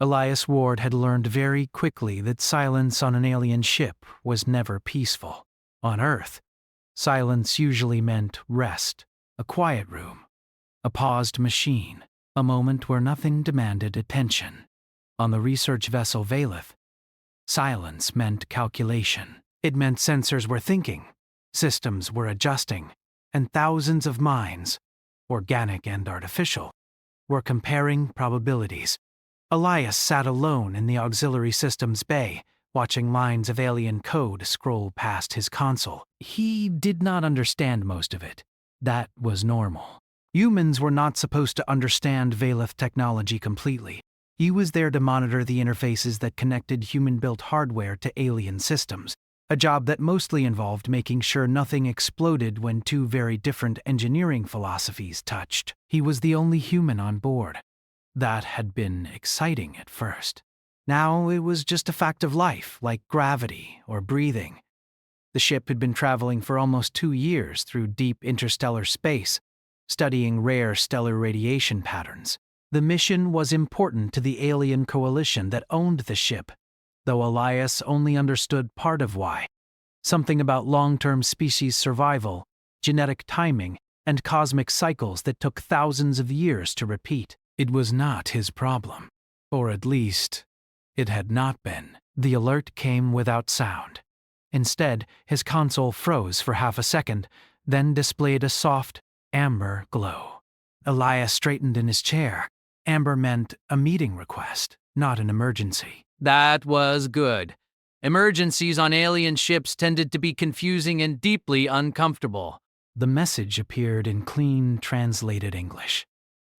Elias Ward had learned very quickly that silence on an alien ship was never peaceful. On Earth, silence usually meant rest, a quiet room, a paused machine, a moment where nothing demanded attention. On the research vessel Valeth, silence meant calculation. It meant sensors were thinking, systems were adjusting, and thousands of minds, organic and artificial, were comparing probabilities. Elias sat alone in the auxiliary systems bay, watching lines of alien code scroll past his console. He did not understand most of it. That was normal. Humans were not supposed to understand Valeth technology completely. He was there to monitor the interfaces that connected human-built hardware to alien systems, a job that mostly involved making sure nothing exploded when two very different engineering philosophies touched. He was the only human on board. That had been exciting at first. Now it was just a fact of life, like gravity or breathing. The ship had been traveling for almost 2 years through deep interstellar space, studying rare stellar radiation patterns. The mission was important to the alien coalition that owned the ship, though Elias only understood part of why. Something about long-term species survival, genetic timing, and cosmic cycles that took thousands of years to repeat. It was not his problem. Or at least, it had not been. The alert came without sound. Instead, his console froze for half a second, then displayed a soft, amber glow. Elias straightened in his chair. Amber meant a meeting request, not an emergency. That was good. Emergencies on alien ships tended to be confusing and deeply uncomfortable. The message appeared in clean, translated English.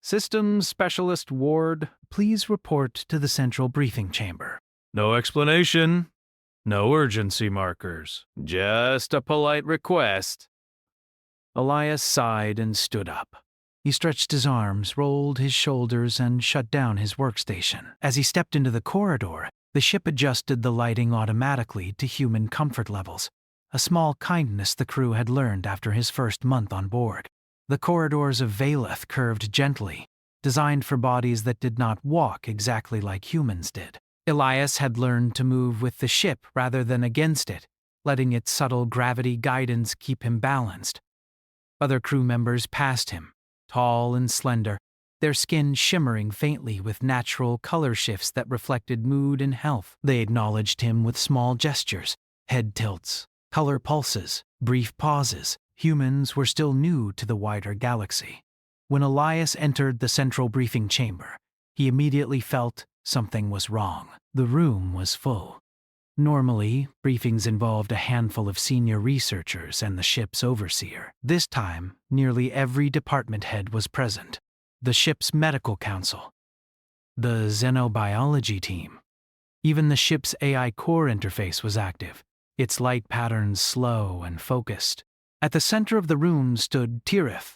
Systems Specialist Ward, please report to the central briefing chamber. No explanation. No urgency markers. Just a polite request. Elias sighed and stood up. He stretched his arms, rolled his shoulders, and shut down his workstation. As he stepped into the corridor, the ship adjusted the lighting automatically to human comfort levels, a small kindness the crew had learned after his first month on board. The corridors of Valeth curved gently, designed for bodies that did not walk exactly like humans did. Elias had learned to move with the ship rather than against it, letting its subtle gravity guidance keep him balanced. Other crew members passed him, tall and slender, their skin shimmering faintly with natural color shifts that reflected mood and health. They acknowledged him with small gestures, head tilts, color pulses, brief pauses. Humans were still new to the wider galaxy. When Elias entered the central briefing chamber, he immediately felt something was wrong. The room was full. Normally, briefings involved a handful of senior researchers and the ship's overseer. This time, nearly every department head was present. The ship's medical council, the xenobiology team. Even the ship's AI core interface was active, its light patterns slow and focused. At the center of the room stood Tirith.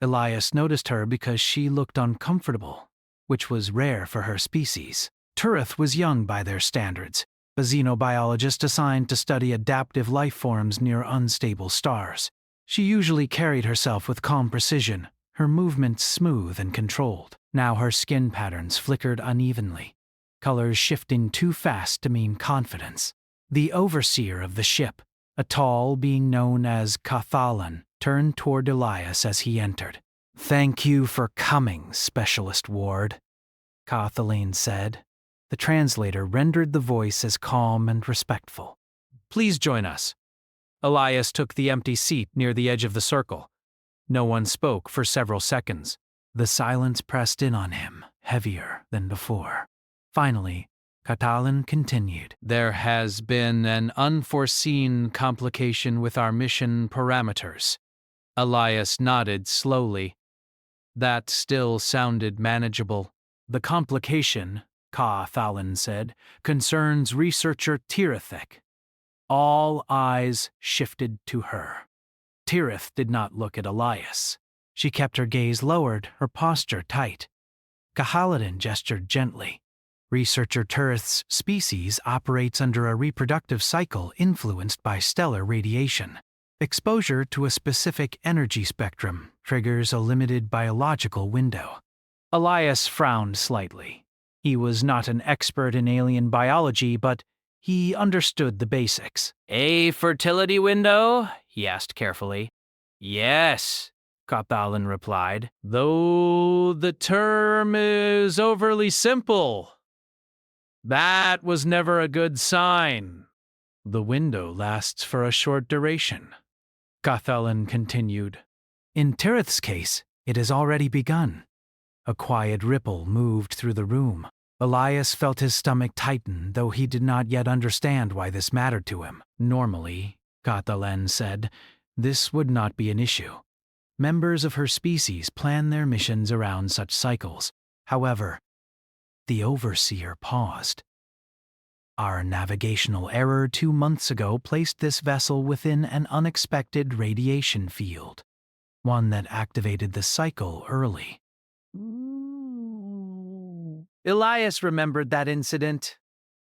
Elias noticed her because she looked uncomfortable, which was rare for her species. Tirith was young by their standards, a xenobiologist assigned to study adaptive life forms near unstable stars. She usually carried herself with calm precision, her movements smooth and controlled. Now her skin patterns flickered unevenly, colors shifting too fast to mean confidence. The overseer of the ship, a tall being known as Cathalan, turned toward Elias as he entered. "Thank you for coming, Specialist Ward," Cathalan said. The translator rendered the voice as calm and respectful. Please join us. Elias took the empty seat near the edge of the circle. No one spoke for several seconds. The silence pressed in on him, heavier than before. Finally, Catalan continued. There has been an unforeseen complication with our mission parameters. Elias nodded slowly. That still sounded manageable. The complication, Cathalan said, concerns researcher Tirithek. All eyes shifted to her. Tirith did not look at Elias. She kept her gaze lowered, her posture tight. Cahaladin gestured gently. Researcher Tirith's species operates under a reproductive cycle influenced by stellar radiation. Exposure to a specific energy spectrum triggers a limited biological window. Elias frowned slightly. He was not an expert in alien biology, but he understood the basics. A fertility window? He asked carefully. Yes, Kathalan replied, though the term is overly simple. That was never a good sign. The window lasts for a short duration, Kathalan continued. In Tirith's case, it has already begun. A quiet ripple moved through the room. Elias felt his stomach tighten, though he did not yet understand why this mattered to him. Normally, Kathalan said, this would not be an issue. Members of her species plan their missions around such cycles. However, the Overseer paused. Our navigational error 2 months ago placed this vessel within an unexpected radiation field, one that activated the cycle early. Elias remembered that incident.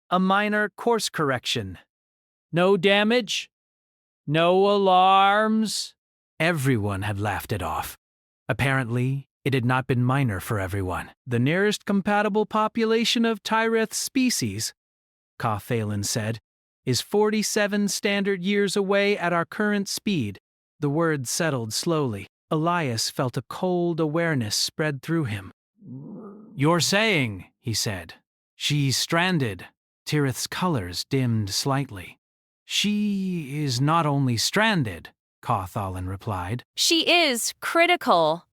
A minor course correction. No damage? No alarms? Everyone had laughed it off. Apparently, it had not been minor for everyone. The nearest compatible population of Tyreth's species, Kathalan said, is 47 standard years away at our current speed. The words settled slowly. Elias felt a cold awareness spread through him. You're saying, he said, she's stranded. Tirith's colors dimmed slightly. She is not only stranded, Kathalan replied. She is critical.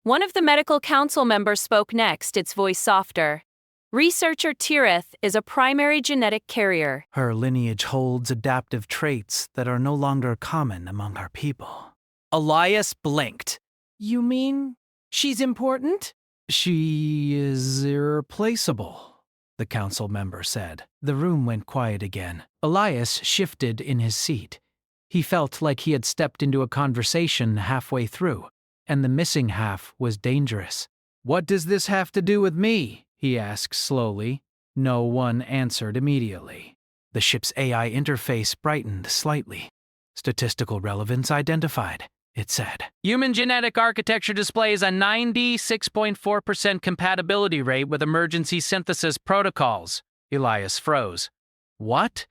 One of the medical council members spoke next, its voice softer. Researcher Tirith is a primary genetic carrier. Her lineage holds adaptive traits that are no longer common among our people. Elias blinked. You mean she's important? She is irreplaceable, the council member said. The room went quiet again. Elias shifted in his seat. He felt like he had stepped into a conversation halfway through, and the missing half was dangerous. What does this have to do with me? He asked slowly. No one answered immediately. The ship's AI interface brightened slightly. Statistical relevance identified, it said. Human genetic architecture displays a 96.4% compatibility rate with emergency synthesis protocols. Elias froze. What?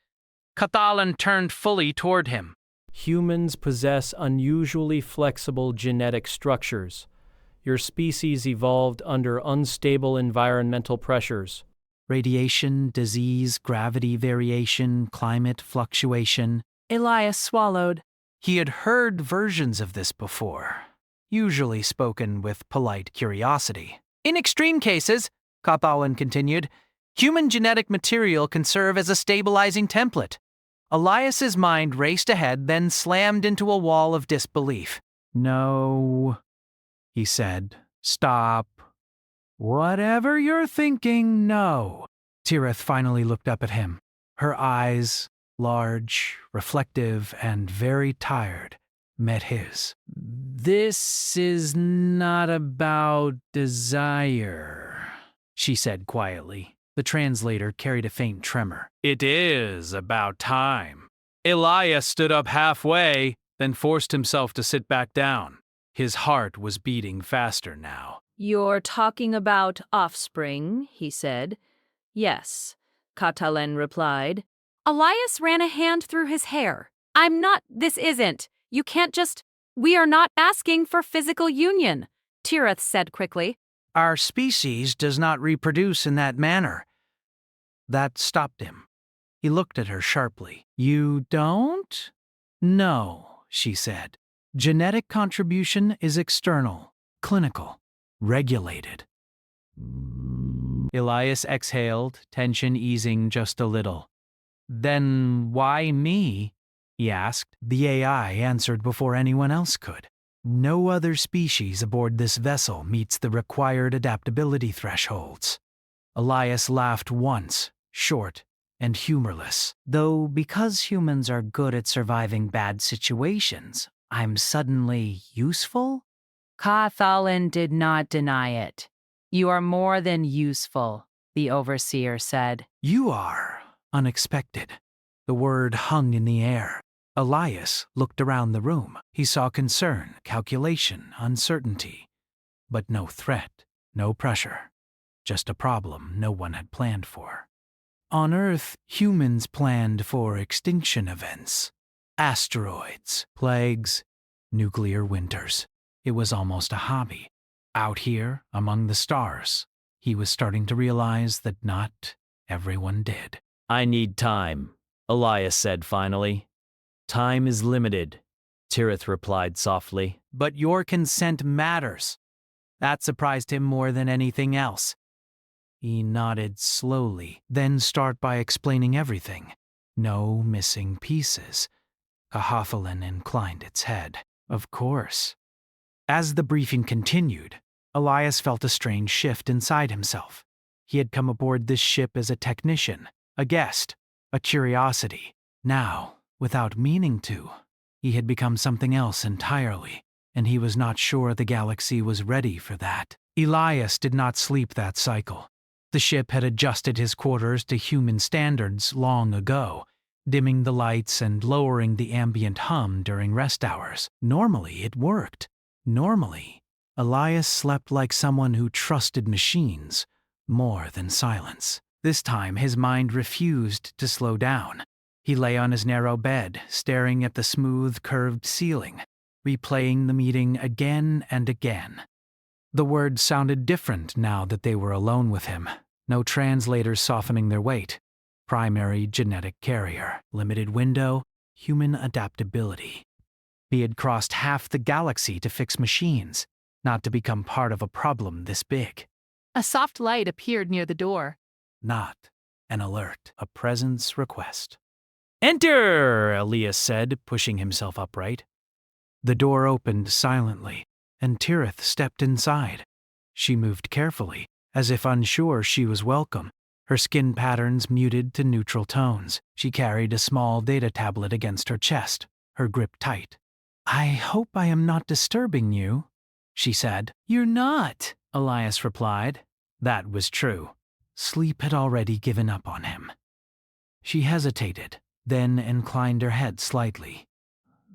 Kathalan turned fully toward him. Humans possess unusually flexible genetic structures. Your species evolved under unstable environmental pressures. Radiation, disease, gravity variation, climate fluctuation. Elias swallowed. He had heard versions of this before, usually spoken with polite curiosity. In extreme cases, Kathalan continued, human genetic material can serve as a stabilizing template. Elias's mind raced ahead, then slammed into a wall of disbelief. No, he said. Stop. Whatever you're thinking, no. Tirith finally looked up at him. Her eyes, large, reflective, and very tired, met his. This is not about desire, she said quietly. The translator carried a faint tremor. It is about time. Elias stood up halfway, then forced himself to sit back down. His heart was beating faster now. You're talking about Offspring, he said. Yes, Kathalan replied. Elias ran a hand through his hair. This isn't. You can't just. We are not asking for physical union, Tirith said quickly. Our species does not reproduce in that manner. That stopped him. He looked at her sharply. You don't? No, she said. Genetic contribution is external, clinical, regulated. Elias exhaled, tension easing just a little. Then why me? He asked. The AI answered before anyone else could. No other species aboard this vessel meets the required adaptability thresholds. Elias laughed once, short and humorless. Though because humans are good at surviving bad situations, I'm suddenly useful? Kathalan did not deny it. You are more than useful, the Overseer said. You are unexpected. The word hung in the air. Elias looked around the room. He saw concern, calculation, uncertainty, but no threat, no pressure. just a problem no one had planned for. On Earth, humans planned for extinction events. Asteroids, plagues, nuclear winters. It was almost a hobby. Out here, among the stars, he was starting to realize that not everyone did. I need time, Elias said finally. Time is limited, Tirith replied softly. But your consent matters. That surprised him more than anything else. He nodded slowly, then started by explaining everything. No missing pieces. Cahathalan inclined its head. Of course. As the briefing continued, Elias felt a strange shift inside himself. He had come aboard this ship as a technician, a guest, a curiosity. Now, without meaning to, he had become something else entirely, and he was not sure the galaxy was ready for that. Elias did not sleep that cycle. The ship had adjusted his quarters to human standards long ago, dimming the lights and lowering the ambient hum during rest hours. Normally, it worked. Normally, Elias slept like someone who trusted machines more than silence. This time, his mind refused to slow down. He lay on his narrow bed, staring at the smooth, curved ceiling, replaying the meeting again and again. The words sounded different now that they were alone with him. No translators softening their weight. Primary genetic carrier, limited window, human adaptability. He had crossed half the galaxy to fix machines, not to become part of a problem this big. A soft light appeared near the door. Not an alert, a presence request. Enter, Elias said, pushing himself upright. The door opened silently, and Tirith stepped inside. She moved carefully, as if unsure she was welcome. Her skin patterns muted to neutral tones. She carried a small data tablet against her chest, her grip tight. I hope I am not disturbing you, she said. You're not, Elias replied. That was true. Sleep had already given up on him. She hesitated, then inclined her head slightly.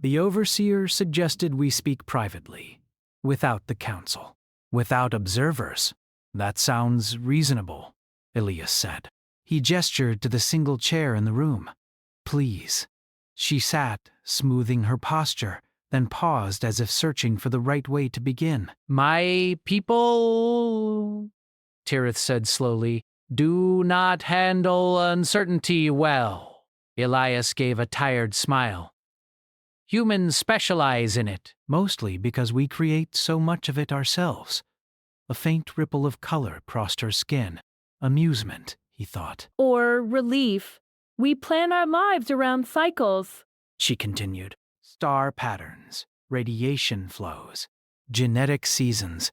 The overseer suggested we speak privately, without the council, without observers. That sounds reasonable, Elias said. He gestured to the single chair in the room. Please. She sat, smoothing her posture, then paused as if searching for the right way to begin. My people, Tirith said slowly, do not handle uncertainty well. Elias gave a tired smile. Humans specialize in it. Mostly because we create so much of it ourselves. A faint ripple of color crossed her skin. Amusement, he thought. Or relief. We plan our lives around cycles, She continued. Star patterns, radiation flows, genetic seasons.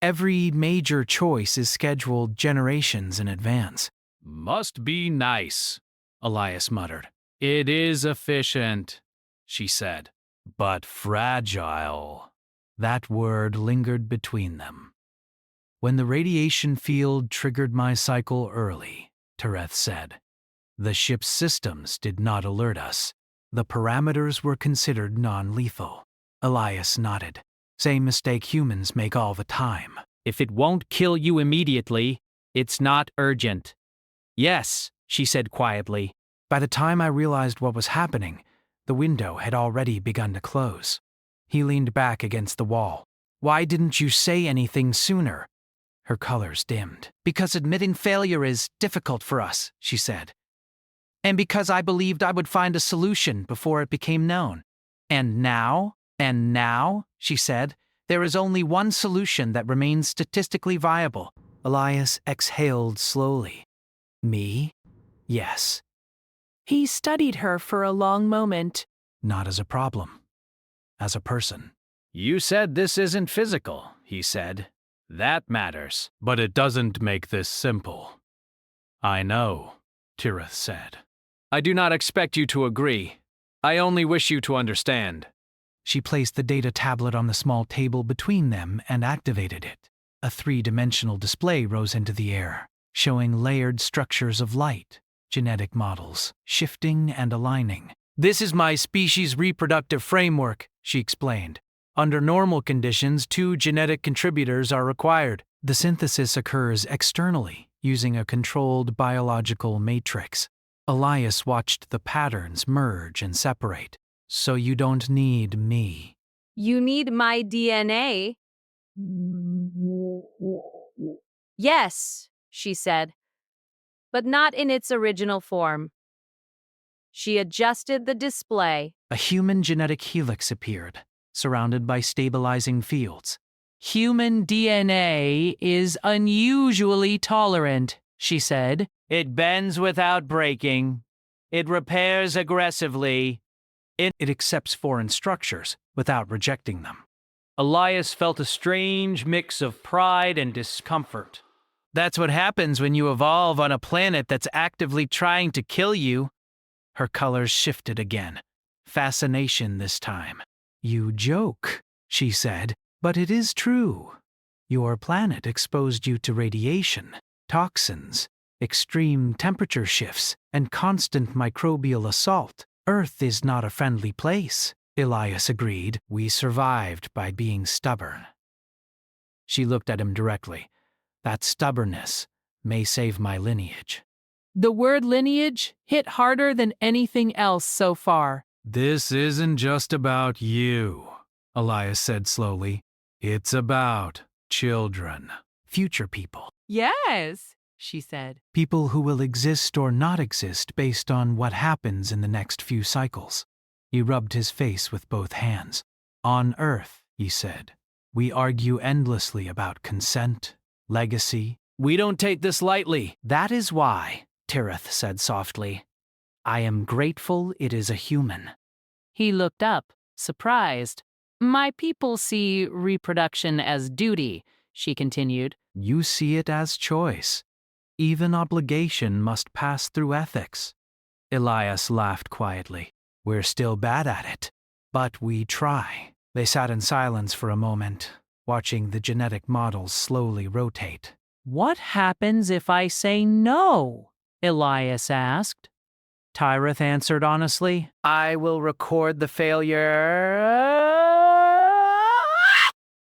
Every major choice is scheduled generations in advance. Must be nice, Elias muttered. It is efficient, she said. But fragile. That word lingered between them. When the radiation field triggered my cycle early, Tirith said, the ship's systems did not alert us. The parameters were considered non-lethal. Elias nodded. Same mistake humans make all the time. If it won't kill you immediately, it's not urgent. Yes, she said quietly. By the time I realized what was happening, the window had already begun to close. He leaned back against the wall. Why didn't you say anything sooner? Her colors dimmed. Because admitting failure is difficult for us, she said. And because I believed I would find a solution before it became known. And now, she said, there is only one solution that remains statistically viable. Elias exhaled slowly. Me? Yes. He studied her for a long moment. Not as a problem. As a person. You said this isn't physical, he said. That matters. But it doesn't make this simple. I know, Tirith said. I do not expect you to agree. I only wish you to understand. She placed the data tablet on the small table between them and activated it. A three-dimensional display rose into the air, showing layered structures of light, genetic models, shifting and aligning. This is my species' reproductive framework, she explained. Under normal conditions, 2 genetic contributors are required. The synthesis occurs externally, using a controlled biological matrix. Elias watched the patterns merge and separate. So you don't need me. You need my DNA. Yes, she said, but not in its original form. She adjusted the display. A human genetic helix appeared, surrounded by stabilizing fields. Human DNA is unusually tolerant, she said. It bends without breaking. It repairs aggressively. It accepts foreign structures without rejecting them. Elias felt a strange mix of pride and discomfort. That's what happens when you evolve on a planet that's actively trying to kill you. Her colors shifted again. Fascination this time. You joke, she said, but it is true. Your planet exposed you to radiation, toxins, extreme temperature shifts, and constant microbial assault. Earth is not a friendly place, Elias agreed. We survived by being stubborn. She looked at him directly. That stubbornness may save my lineage. The word lineage hit harder than anything else so far. This isn't just about you, Elias said slowly. It's about children. Future people. Yes, she said. People who will exist or not exist based on what happens in the next few cycles. He rubbed his face with both hands. On Earth, he said, we argue endlessly about consent, legacy. We don't take this lightly. That is why, Tirith said softly, I am grateful it is a human. He looked up, surprised. My people see reproduction as duty, she continued. You see it as choice. Even obligation must pass through ethics. Elias laughed quietly. We're still bad at it, but we try. They sat in silence for a moment, watching the genetic models slowly rotate. What happens if I say no? Elias asked. Tirith answered honestly, I will record the failure.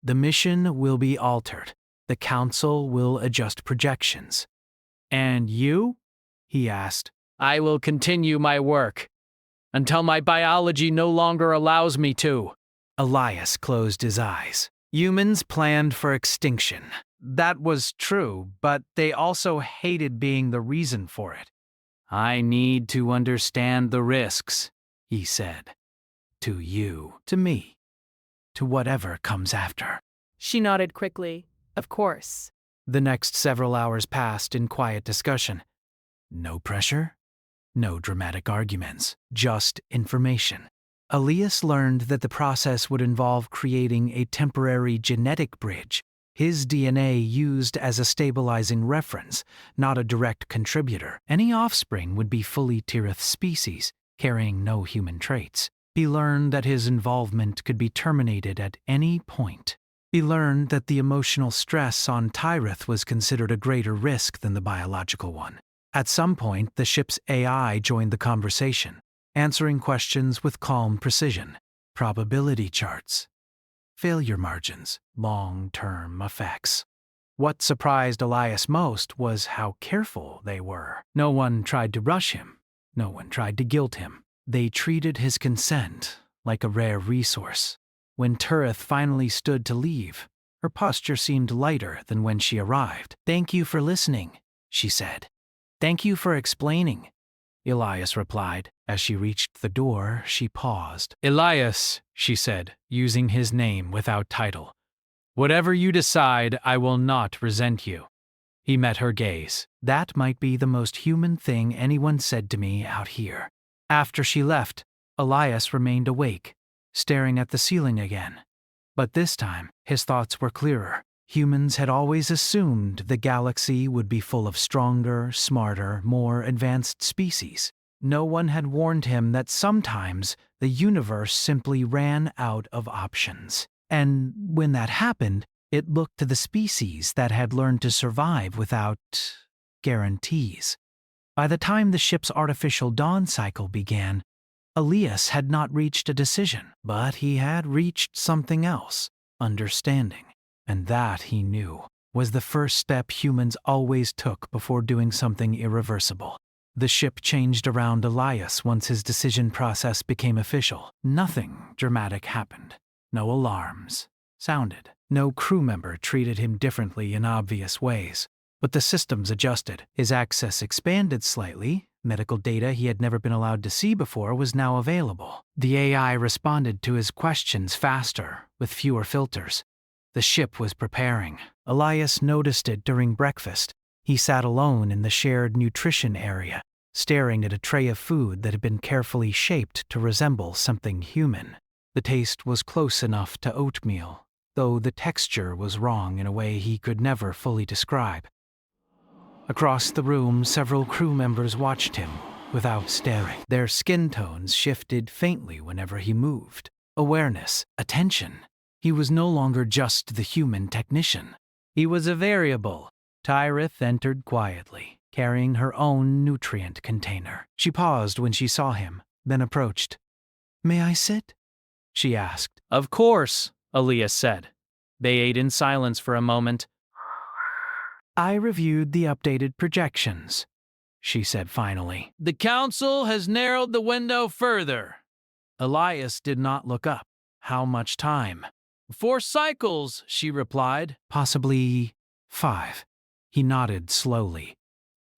The mission will be altered. The council will adjust projections. And you? He asked. I will continue my work until my biology no longer allows me to. Elias closed his eyes. Humans planned for extinction. That was true, but they also hated being the reason for it. I need to understand the risks, he said. To you, to me, to whatever comes after. She nodded quickly. Of course. The next several hours passed in quiet discussion. No pressure, no dramatic arguments, just information. Elias learned that the process would involve creating a temporary genetic bridge, his DNA used as a stabilizing reference, not a direct contributor. Any offspring would be fully Tirith species, carrying no human traits. He learned that his involvement could be terminated at any point. He learned that the emotional stress on Tirith was considered a greater risk than the biological one. At some point, the ship's AI joined the conversation, answering questions with calm precision. Probability charts, failure margins, long-term effects. What surprised Elias most was how careful they were. No one tried to rush him. No one tried to guilt him. They treated his consent like a rare resource. When Tirith finally stood to leave, her posture seemed lighter than when she arrived. Thank you for listening, she said. Thank you for explaining, Elias replied. As she reached the door, she paused. Elias, she said, using his name without title. Whatever you decide, I will not resent you. He met her gaze. That might be the most human thing anyone said to me out here. After she left, Elias remained awake, staring at the ceiling again. But this time, his thoughts were clearer. Humans had always assumed the galaxy would be full of stronger, smarter, more advanced species. No one had warned him that sometimes the universe simply ran out of options. And when that happened, it looked to the species that had learned to survive without guarantees. By the time the ship's artificial dawn cycle began, Elias had not reached a decision, but he had reached something else, understanding. And that, he knew, was the first step humans always took before doing something irreversible. The ship changed around Elias once his decision process became official. Nothing dramatic happened. No alarms sounded. No crew member treated him differently in obvious ways. But the systems adjusted. His access expanded slightly. Medical data he had never been allowed to see before was now available. The AI responded to his questions faster, with fewer filters. The ship was preparing. Elias noticed it during breakfast. He sat alone in the shared nutrition area, staring at a tray of food that had been carefully shaped to resemble something human. The taste was close enough to oatmeal, though the texture was wrong in a way he could never fully describe. Across the room, several crew members watched him, without staring. Their skin tones shifted faintly whenever he moved. Awareness, attention. He was no longer just the human technician. He was a variable. Tyrith entered quietly, carrying her own nutrient container. She paused when she saw him, then approached. "May I sit?" she asked. Of course, Elias said. They ate in silence for a moment. "I reviewed the updated projections," she said finally. The council has narrowed the window further. Elias did not look up. How much time? 4 cycles, she replied. Possibly 5. He nodded slowly.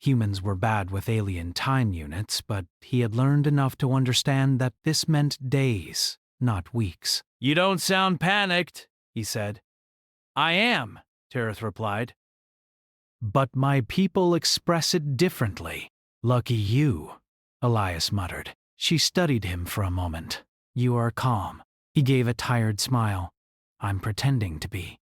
Humans were bad with alien time units, but he had learned enough to understand that this meant days, not weeks. You don't sound panicked, he said. I am, Tirith replied. But my people express it differently. Lucky you, Elias muttered. She studied him for a moment. You are calm. He gave a tired smile. I'm pretending to be.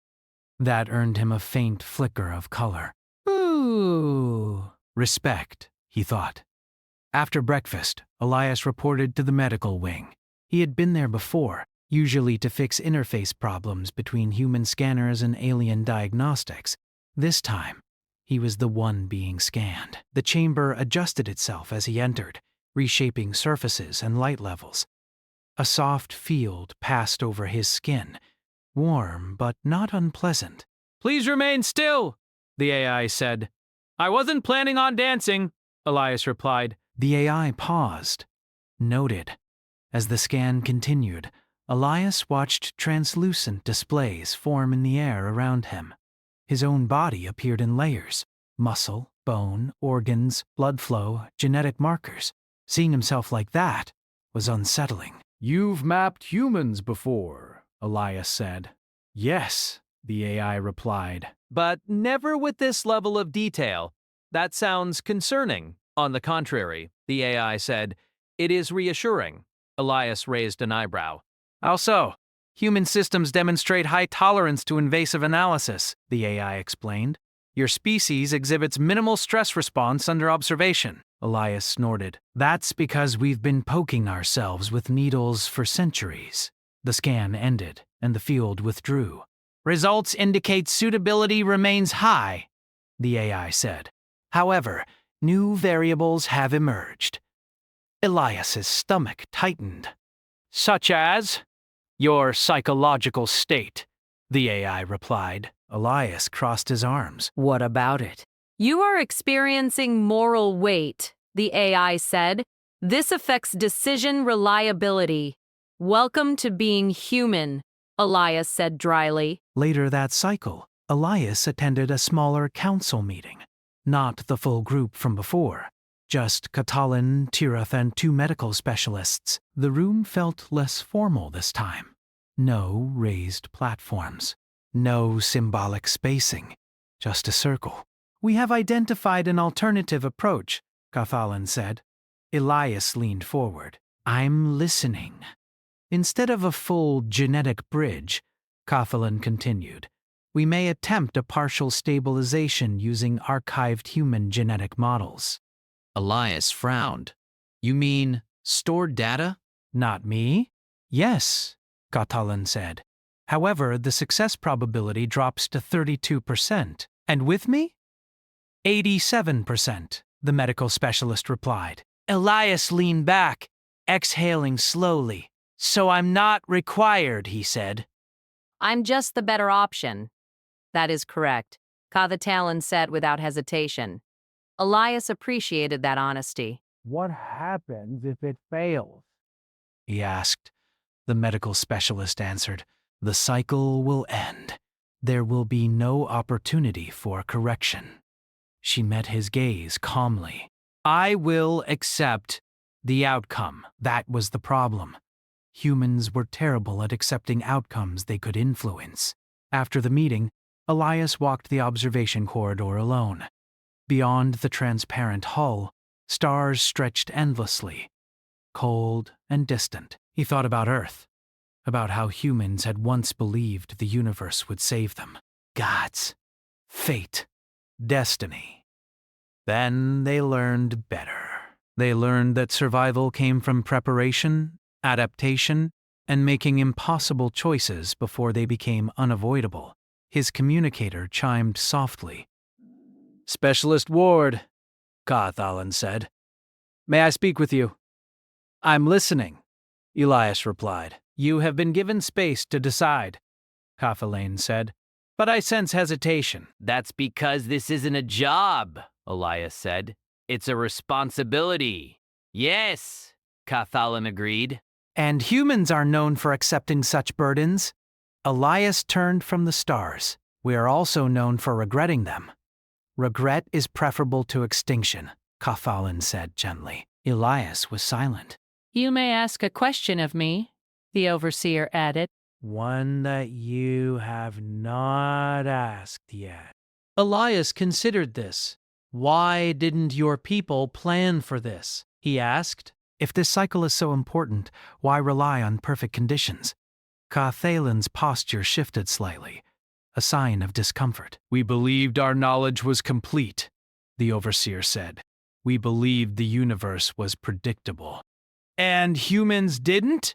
That earned him a faint flicker of color. Ooh. Respect, he thought. After breakfast, Elias reported to the medical wing. He had been there before, usually to fix interface problems between human scanners and alien diagnostics. This time, he was the one being scanned. The chamber adjusted itself as he entered, reshaping surfaces and light levels. A soft field passed over his skin, warm but not unpleasant. Please remain still, the AI said. I wasn't planning on dancing, Elias replied. The AI paused, noted. As the scan continued, Elias watched translucent displays form in the air around him. His own body appeared in layers: muscle, bone, organs, blood flow, genetic markers. Seeing himself like that was unsettling. You've mapped humans before, Elias said. Yes, the AI replied. But never with this level of detail. That sounds concerning. On the contrary, the AI said, it is reassuring. Elias raised an eyebrow. How so? Human systems demonstrate high tolerance to invasive analysis, the AI explained. Your species exhibits minimal stress response under observation. Elias snorted. That's because we've been poking ourselves with needles for centuries. The scan ended, and the field withdrew. Results indicate suitability remains high, the AI said. However, new variables have emerged. Elias's stomach tightened. Such as? Your psychological state, the AI replied. Elias crossed his arms. What about it? You are experiencing moral weight, the AI said. This affects decision reliability. Welcome to being human, Elias said dryly. Later that cycle, Elias attended a smaller council meeting. Not the full group from before. Just Catalan, Tirith, and 2 medical specialists. The room felt less formal this time. No raised platforms. No symbolic spacing. Just a circle. We have identified an alternative approach, Catalan said. Elias leaned forward. I'm listening. Instead of a full genetic bridge, Catalan continued, we may attempt a partial stabilization using archived human genetic models. Elias frowned. You mean stored data? Not me? Yes, Catalan said. However, the success probability drops to 32%. And with me? 87%, the medical specialist replied. Elias leaned back. exhaling slowly. So I'm not required, he said. I'm just the better option. That is correct, Talon said without hesitation. Elias appreciated that honesty. What happens if it fails? He asked. The medical specialist answered, The cycle will end. There will be no opportunity for correction. She met his gaze calmly. I will accept the outcome. That was the problem. Humans were terrible at accepting outcomes they could influence. After the meeting, Elias walked the observation corridor alone. Beyond the transparent hull, stars stretched endlessly, cold and distant. He thought about Earth, about how humans had once believed the universe would save them. Gods, fate, destiny. Then they learned better. They learned that survival came from preparation, adaptation, and making impossible choices before they became unavoidable. His communicator chimed softly. Specialist Ward, Cathalan said. May I speak with you? I'm listening, Elias replied. You have been given space to decide, Cathalan said. But I sense hesitation. That's because this isn't a job, Elias said. It's a responsibility. Yes, Cathalan agreed. And humans are known for accepting such burdens. Elias turned from the stars. We are also known for regretting them. Regret is preferable to extinction, Cathalan said gently. Elias was silent. You may ask a question of me, the overseer added. One that you have not asked yet. Elias considered this. Why didn't your people plan for this? He asked. If this cycle is so important, why rely on perfect conditions? Cathalan's posture shifted slightly, a sign of discomfort. We believed our knowledge was complete, the overseer said. We believed the universe was predictable. And humans didn't?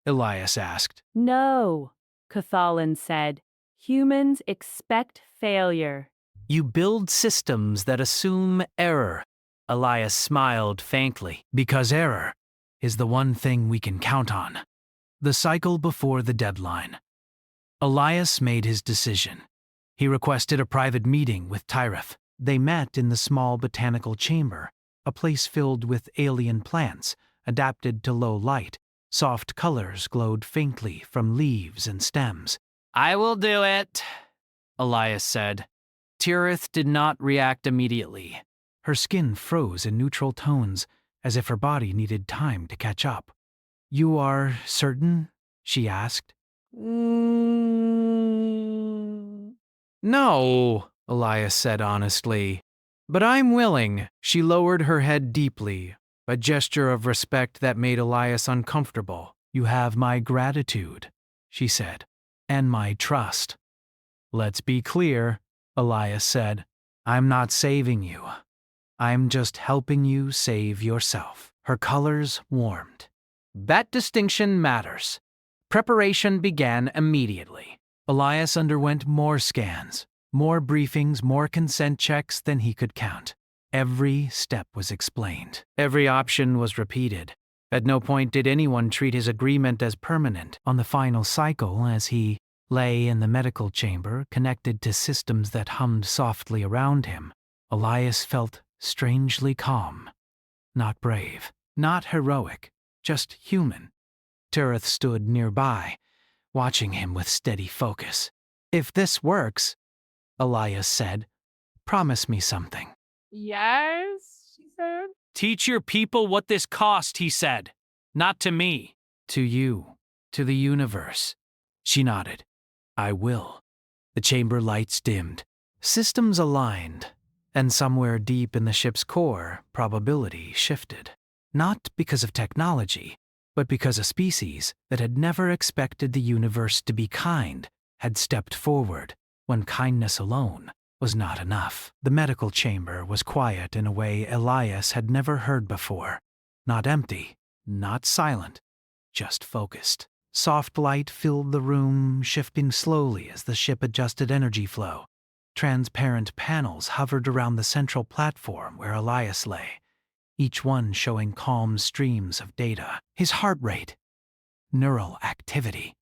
Elias asked. No, Cathalan said. Humans expect failure. You build systems that assume error. Elias smiled faintly. Because error is the one thing we can count on. The cycle before the deadline. Elias made his decision. He requested a private meeting with Tyreth. They met in the small botanical chamber, a place filled with alien plants, adapted to low light. Soft colors glowed faintly from leaves and stems. I will do it, Elias said. Tyreth did not react immediately. Her skin froze in neutral tones, as if her body needed time to catch up. You are certain? She asked. No, Elias said honestly. But I'm willing. She lowered her head deeply, a gesture of respect that made Elias uncomfortable. You have my gratitude, she said, and my trust. Let's be clear, Elias said. I'm not saving you. I'm just helping you save yourself. Her colors warmed. That distinction matters. Preparation began immediately. Elias underwent more scans, more briefings, more consent checks than he could count. Every step was explained. Every option was repeated. At no point did anyone treat his agreement as permanent. On the final cycle, as he lay in the medical chamber, connected to systems that hummed softly around him, Elias felt strangely calm. Not brave, not heroic, just human. Tyreth stood nearby, watching him with steady focus. If this works, Elias said, promise me something. Yes, she said. Teach your people what this cost, he said. Not to me. To you, to the universe. She nodded. I will. The chamber lights dimmed. Systems aligned, and somewhere deep in the ship's core, probability shifted. Not because of technology, but because a species that had never expected the universe to be kind had stepped forward when kindness alone was not enough. The medical chamber was quiet in a way Elias had never heard before. Not empty, not silent, just focused. Soft light filled the room, shifting slowly as the ship adjusted energy flow. Transparent panels hovered around the central platform where Elias lay. each one showing calm streams of data. His heart rate, neural activity,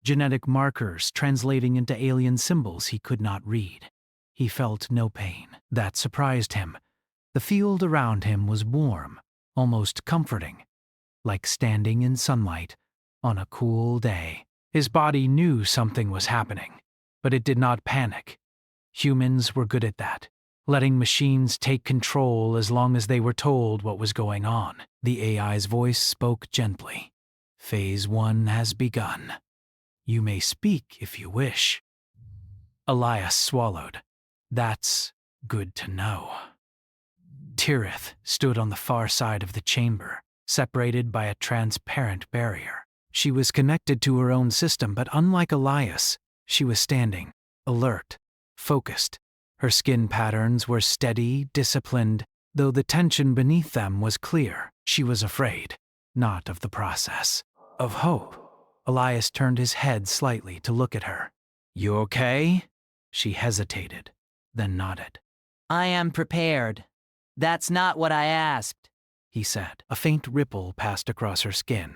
genetic markers translating into alien symbols he could not read. He felt no pain. That surprised him. The field around him was warm, almost comforting, like standing in sunlight on a cool day. His body knew something was happening, but it did not panic. Humans were good at that, letting machines take control as long as they were told what was going on. The AI's voice spoke gently. Phase 1 has begun. You may speak if you wish. Elias swallowed. That's good to know. Tirith stood on the far side of the chamber, separated by a transparent barrier. She was connected to her own system, but unlike Elias, she was standing, alert, focused. Her skin patterns were steady, disciplined, though the tension beneath them was clear. She was afraid, not of the process, of hope. Elias turned his head slightly to look at her. You okay? She hesitated, then nodded. I am prepared. That's not what I asked, he said. A faint ripple passed across her skin.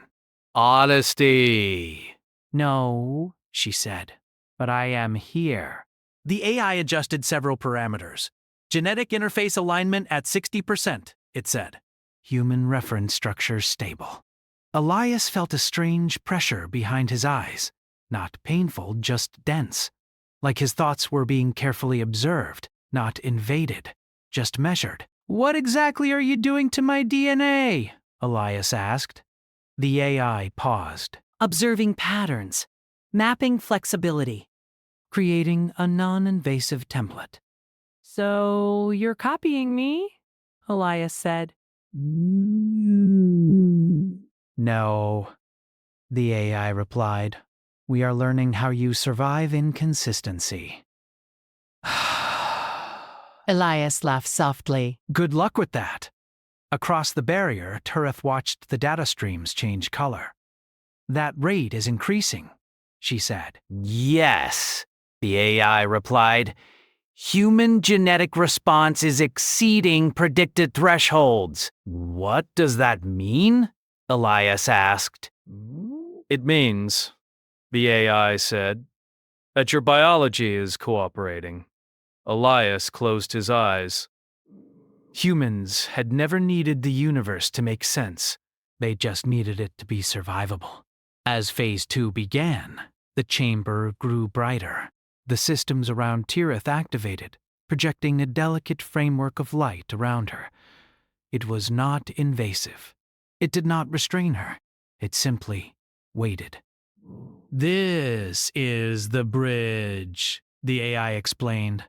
Honesty. No, she said, but I am here. The AI adjusted several parameters. Genetic interface alignment at 60%, it said. Human reference structure stable. Elias felt a strange pressure behind his eyes. Not painful, just dense. Like his thoughts were being carefully observed, not invaded, just measured. What exactly are you doing to my DNA? Elias asked. The AI paused. Observing patterns, mapping flexibility, creating a non-invasive template. So you're copying me? Elias said. No, the AI replied. We are learning how you survive inconsistency. Elias laughed softly. Good luck with that. Across the barrier, Tirith watched the data streams change color. That rate is increasing, she said. Yes, the AI replied. Human genetic response is exceeding predicted thresholds. What does that mean? Elias asked. It means, the AI said, that your biology is cooperating. Elias closed his eyes. Humans had never needed the universe to make sense. They just needed it to be survivable. As Phase 2 began, the chamber grew brighter. The systems around Tirith activated, projecting a delicate framework of light around her. It was not invasive. It did not restrain her. It simply waited. This is the bridge, the AI explained.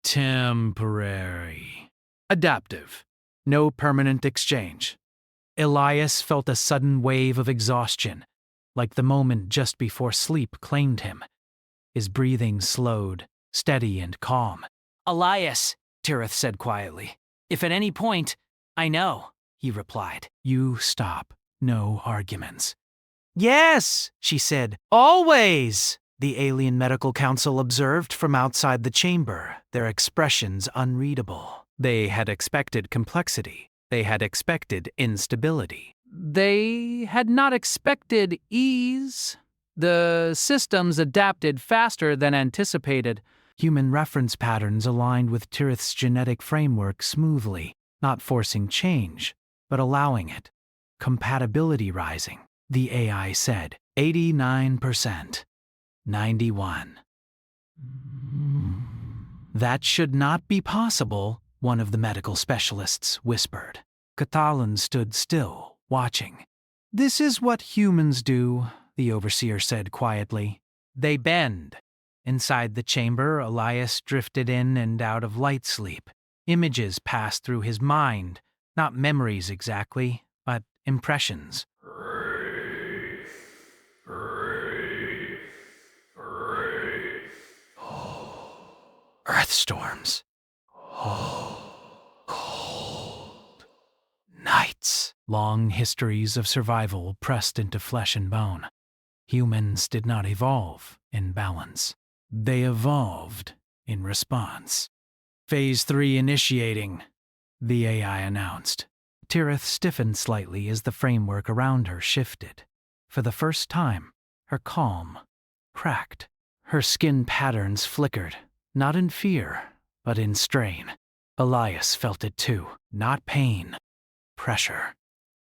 Temporary. Adaptive. No permanent exchange. Elias felt a sudden wave of exhaustion, like the moment just before sleep claimed him. His breathing slowed, steady and calm. Elias, Tirith said quietly. If at any point, I know, he replied. You stop. No arguments. Yes, she said. Always! The Alien Medical Council observed from outside the chamber, their expressions unreadable. They had expected complexity. They had expected instability. They had not expected ease. The systems adapted faster than anticipated. Human reference patterns aligned with Tirith's genetic framework smoothly, not forcing change, but allowing it. Compatibility rising, the AI said. 89%. 91. That should not be possible, one of the medical specialists whispered. Catalan stood still, watching. This is what humans do, the overseer said quietly. They bend. Inside the chamber, Elias drifted in and out of light sleep. Images passed through his mind, not memories exactly, but impressions. Earth storms. Cold. Nights. Long histories of survival pressed into flesh and bone. Humans did not evolve in balance. They evolved in response. Phase 3 initiating, the AI announced. Tirith stiffened slightly as the framework around her shifted. For the first time, her calm cracked. Her skin patterns flickered, not in fear, but in strain. Elias felt it too. Not pain, pressure.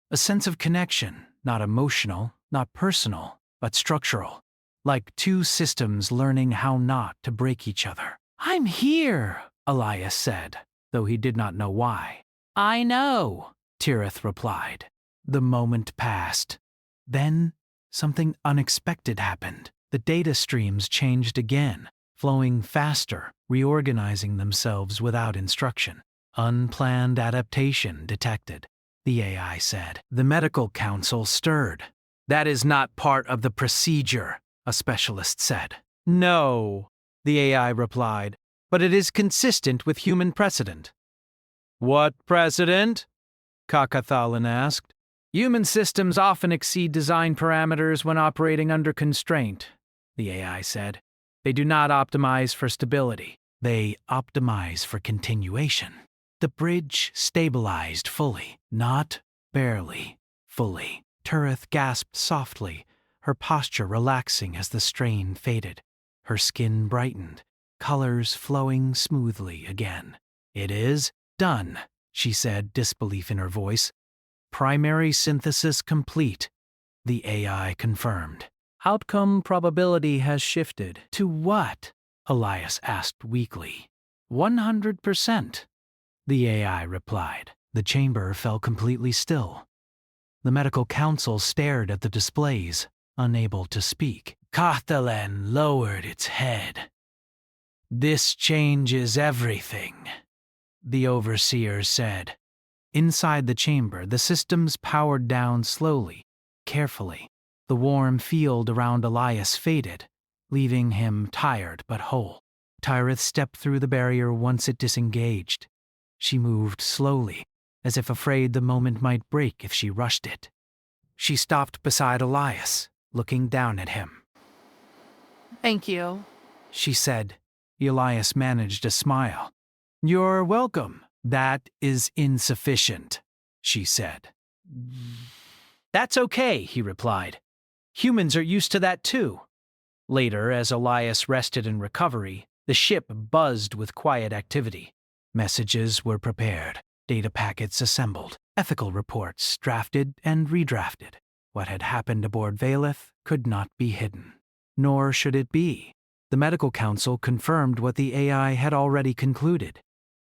A sense of connection, not emotional, not personal, but structural. Like two systems learning how not to break each other. "I'm here," Elias said, though he did not know why. "I know," Tirith replied. The moment passed. Then, something unexpected happened. The data streams changed again, flowing faster, reorganizing themselves without instruction. Unplanned adaptation detected, the AI said. The medical council stirred. "That is not part of the procedure," a specialist said. "No," the AI replied, "but it is consistent with human precedent." "What precedent?" Kakathalan asked. "Human systems often exceed design parameters when operating under constraint," the AI said. "They do not optimize for stability. They optimize for continuation." The bridge stabilized fully, not barely, fully. Tirith gasped softly, her posture relaxing as the strain faded. Her skin brightened, colors flowing smoothly again. "It is done," she said, disbelief in her voice. "Primary synthesis complete," the AI confirmed. "Outcome probability has shifted." "To what?" Elias asked weakly. 100%, the AI replied. The chamber fell completely still. The medical council stared at the displays, unable to speak. Kathalan lowered its head. "This changes everything," the overseer said. Inside the chamber, the systems powered down slowly, carefully. The warm field around Elias faded, leaving him tired but whole. Tirith stepped through the barrier once it disengaged. She moved slowly, as if afraid the moment might break if she rushed it. She stopped beside Elias, looking down at him. Thank you. She said. Elias managed a smile. "You're welcome." "That is insufficient," she said. "That's okay," he replied. "Humans are used to that too." Later, as Elias rested in recovery, the ship buzzed with quiet activity. Messages were prepared, data packets assembled, ethical reports drafted and redrafted. What had happened aboard Valeth could not be hidden. Nor should it be. The medical council confirmed what the AI had already concluded.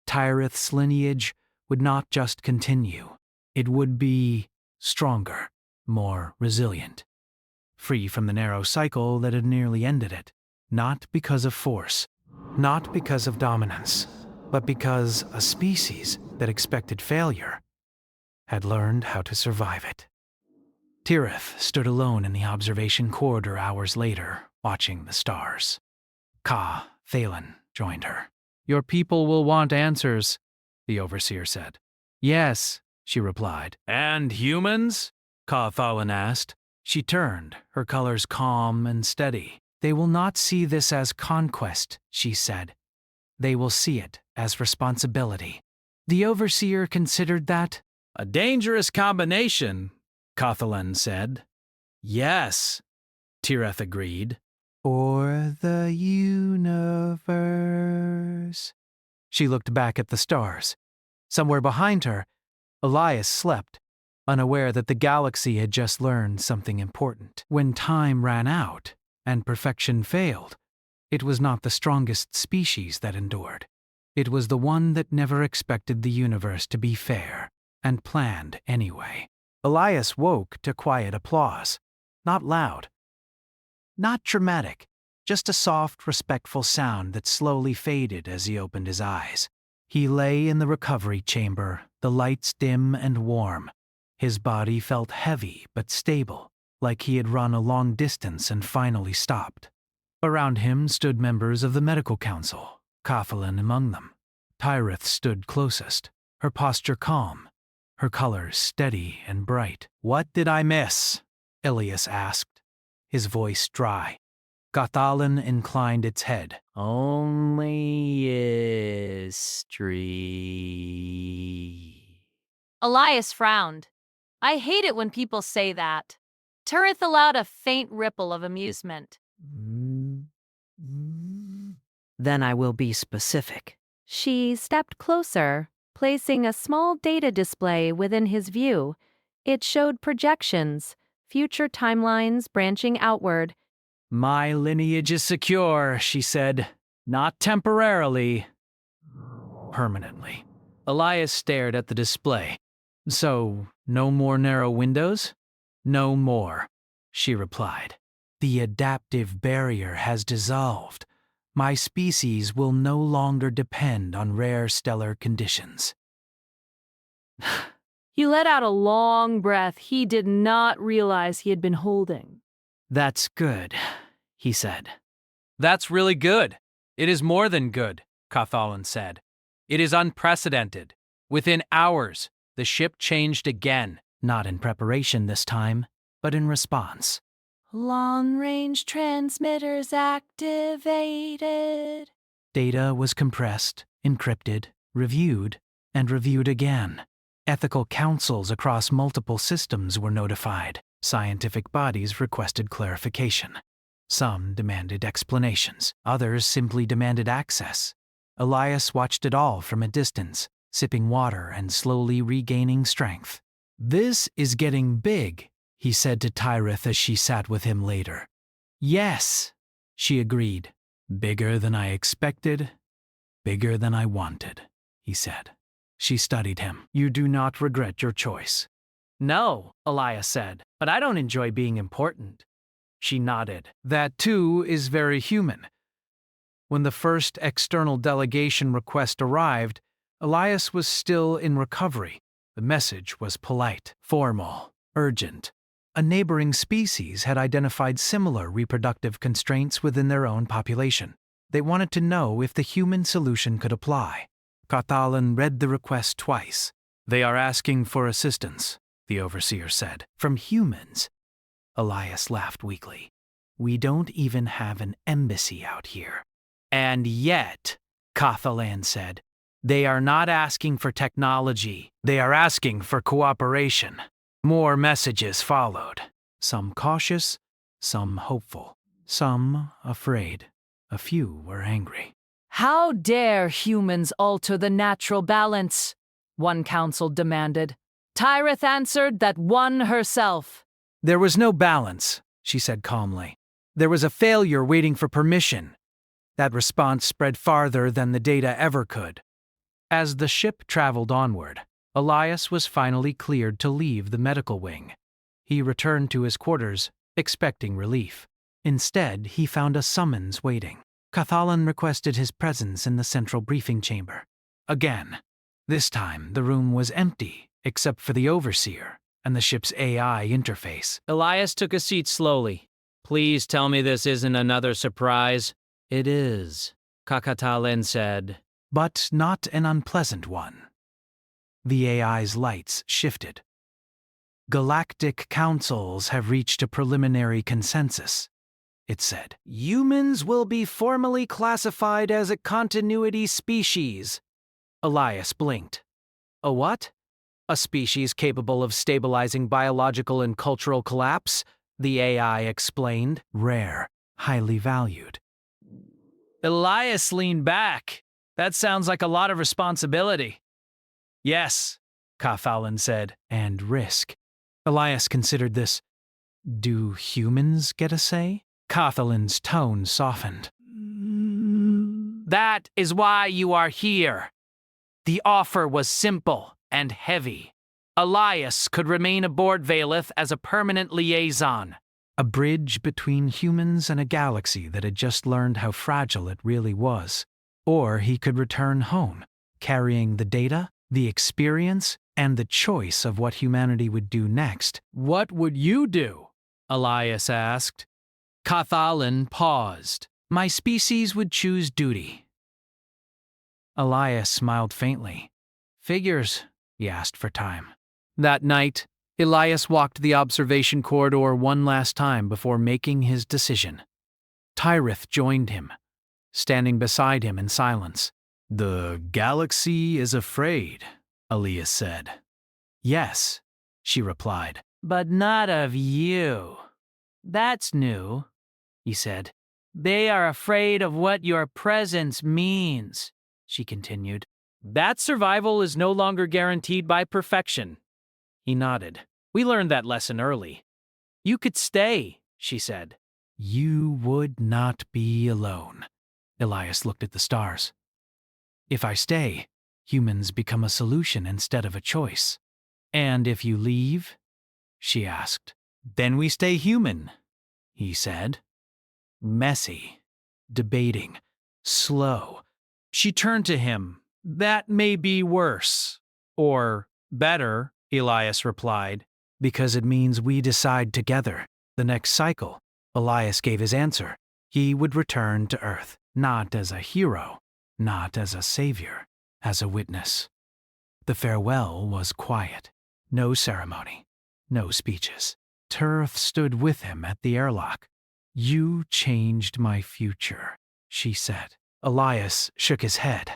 Tirith's lineage would not just continue. It would be stronger, more resilient, free from the narrow cycle that had nearly ended it, not because of force, not because of dominance, but because a species that expected failure had learned how to survive it. Tirith stood alone in the observation corridor hours later, watching the stars. Ka Thalen joined her. "Your people will want answers," the overseer said. "Yes," she replied. "And humans?" Ka Thalen asked. She turned, her colors calm and steady. "They will not see this as conquest," she said. "They will see it as responsibility." The overseer considered that a dangerous combination, Kathalan said. "Yes," Tirith agreed. "For the universe." She looked back at the stars. Somewhere behind her, Elias slept, unaware that the galaxy had just learned something important. When time ran out and perfection failed, it was not the strongest species that endured. It was the one that never expected the universe to be fair and planned anyway. Elias woke to quiet applause. Not loud. Not dramatic. Just a soft, respectful sound that slowly faded as he opened his eyes. He lay in the recovery chamber, the lights dim and warm. His body felt heavy but stable, like he had run a long distance and finally stopped. Around him stood members of the medical council, Kathalan among them. Tirith stood closest, her posture calm, her colors steady and bright. "What did I miss?" Elias asked, his voice dry. Kathalan inclined its head. Only history. Elias frowned. I hate it when people say that. Tirith allowed a faint ripple of amusement. Then I will be specific. She stepped closer, placing a small data display within his view. It showed projections, future timelines branching outward. My lineage is secure, she said. Not temporarily. Permanently. Elias stared at the display. So, no more narrow windows? No more, she replied. The adaptive barrier has dissolved. My species will no longer depend on rare stellar conditions. He let out a long breath he did not realize he had been holding. That's good, he said. That's really good. It is more than good, Cathalan said. It is unprecedented. Within hours, the ship changed again. Not in preparation this time, but in response. Long-range transmitters activated. Data was compressed, encrypted, reviewed, and reviewed again. Ethical councils across multiple systems were notified. Scientific bodies requested clarification. Some demanded explanations. Others simply demanded access. Elias watched it all from a distance, sipping water and slowly regaining strength. This is getting big, he said to Tirith as she sat with him later. Yes, she agreed. Bigger than I expected, bigger than I wanted, he said. She studied him. You do not regret your choice. No, Elias said, but I don't enjoy being important. She nodded. That too is very human. When the first external delegation request arrived, Elias was still in recovery. The message was polite, formal, urgent. A neighboring species had identified similar reproductive constraints within their own population. They wanted to know if the human solution could apply. Cathalan read the request twice. They are asking for assistance, the overseer said. From humans? Elias laughed weakly. We don't even have an embassy out here. And yet, Cathalan said, they are not asking for technology. They are asking for cooperation. More messages followed. Some cautious, some hopeful, some afraid. A few were angry. How dare humans alter the natural balance? One council demanded. Tirith answered that one herself. There was no balance, she said calmly. There was a failure waiting for permission. That response spread farther than the data ever could. As the ship traveled onward, Elias was finally cleared to leave the medical wing. He returned to his quarters, expecting relief. Instead, he found a summons waiting. Cathalan requested his presence in the central briefing chamber. Again. This time, the room was empty, except for the overseer and the ship's AI interface. Elias took a seat slowly. Please tell me this isn't another surprise. It is, Cathalan said. But not an unpleasant one. The AI's lights shifted. Galactic councils have reached a preliminary consensus, it said. Humans will be formally classified as a continuity species. Elias blinked. A what? A species capable of stabilizing biological and cultural collapse, the AI explained. Rare, highly valued. Elias leaned back. That sounds like a lot of responsibility. Yes, Cathalan said, and risk. Elias considered this. Do humans get a say? Cathalan's tone softened. That is why you are here. The offer was simple and heavy. Elias could remain aboard Valeth as a permanent liaison. A bridge between humans and a galaxy that had just learned how fragile it really was. Or he could return home, carrying the data, the experience, and the choice of what humanity would do next. What would you do? Elias asked. Cathalan paused. My species would choose duty. Elias smiled faintly. Figures, he asked for time. That night, Elias walked the observation corridor one last time before making his decision. Tirith joined him, standing beside him in silence. The galaxy is afraid, Elias said. Yes, she replied. But not of you. That's new, he said. They are afraid of what your presence means, she continued. That survival is no longer guaranteed by perfection. He nodded. We learned that lesson early. You could stay, she said. You would not be alone. Elias looked at the stars. If I stay, humans become a solution instead of a choice. And if you leave? She asked. Then we stay human, he said. Messy, debating, slow. She turned to him. That may be worse. Or better, Elias replied. Because it means we decide together. The next cycle, Elias gave his answer. He would return to Earth, not as a hero, not as a savior, as a witness. The farewell was quiet. No ceremony, no speeches. Turth stood with him at the airlock. You changed my future, she said. Elias shook his head.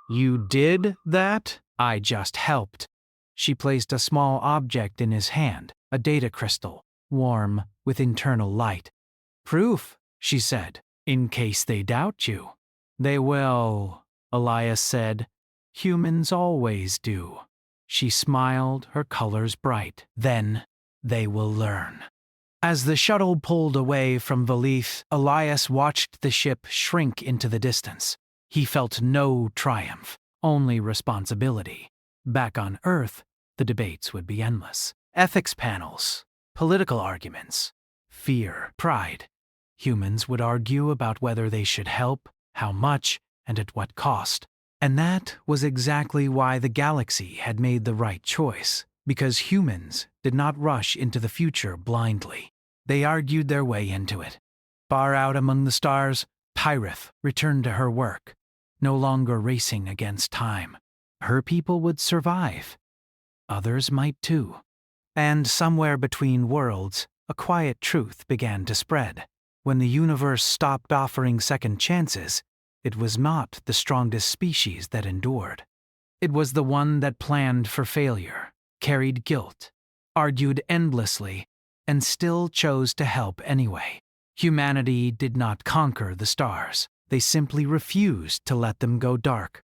You did that? I just helped. She placed a small object in his hand, a data crystal, warm with internal light. Proof, she said, in case they doubt you. They will, Elias said. Humans always do. She smiled, her colors bright. Then they will learn. As the shuttle pulled away from Valith, Elias watched the ship shrink into the distance. He felt no triumph, only responsibility. Back on Earth, the debates would be endless. Ethics panels, political arguments, fear, pride. Humans would argue about whether they should help, how much, and at what cost. And that was exactly why the galaxy had made the right choice, because humans did not rush into the future blindly. They argued their way into it. Far out among the stars, Pyrith returned to her work, no longer racing against time. Her people would survive. Others might too. And somewhere between worlds, a quiet truth began to spread. When the universe stopped offering second chances, it was not the strongest species that endured. It was the one that planned for failure, carried guilt, argued endlessly, and still chose to help anyway. Humanity did not conquer the stars. They simply refused to let them go dark.